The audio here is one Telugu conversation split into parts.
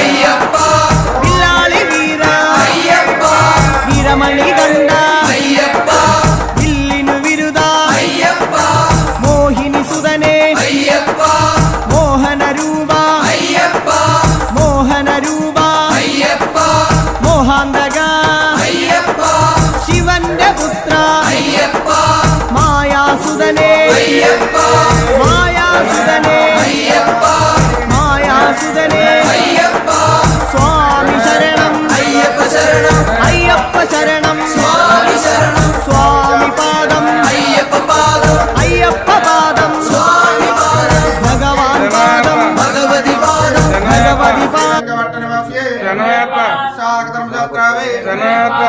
అయ్యప్ప పిల్లాలి వీర అయ్యప్ప వీరమణి గండ అయ్యప్ప ఇల్లిను విరుదా అయ్యప్ప మోహిని సుదనే అయ్యప్ప మోహన రూపా అయ్యప్ప మోహన రూపా అయ్యప్ప మోహాందగా అయ్యప్ప శివన్య పుత్ర అయ్యప్ప మాయాసుదనే అయ్యప్ప మాయాసుదనే అయ్యప్ప మాయాసుదనే అయ్యప్ప స్వామి శరణం అయ్యప్ప శరణం అయ్యప్ప శరణం స్వామి శరణం స్వామి పాదం అయ్యప్ప పాదం అయ్యప్ప పాదం స్వామి పాదం భగవాన్ పాదం భగవతి పాదం భగవతి పాదం శనయప్ప శనయప్ప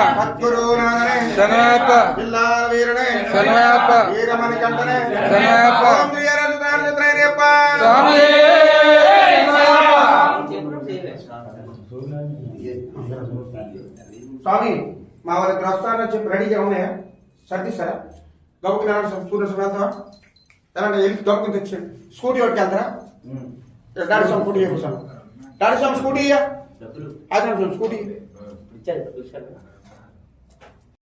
శనయప్ప పిల్లాల వీరనే శనయప్ప వీరమణి కంటనే శనయప్ప స్వామి స్వామి మా వాళ్ళ గ్రస్తాన్ని చెప్పి రెడీగా ఉన్నాయా సర్దిస్తారా గబుకి సూర్య సమేత ఎలా గబుకుని తెచ్చి స్కూటీ ఒకటి వెళ్తారా డాడీ స్వామి స్కూటీ చెప్పు డాడీ స్వామి స్కూటీ అది స్కూటీ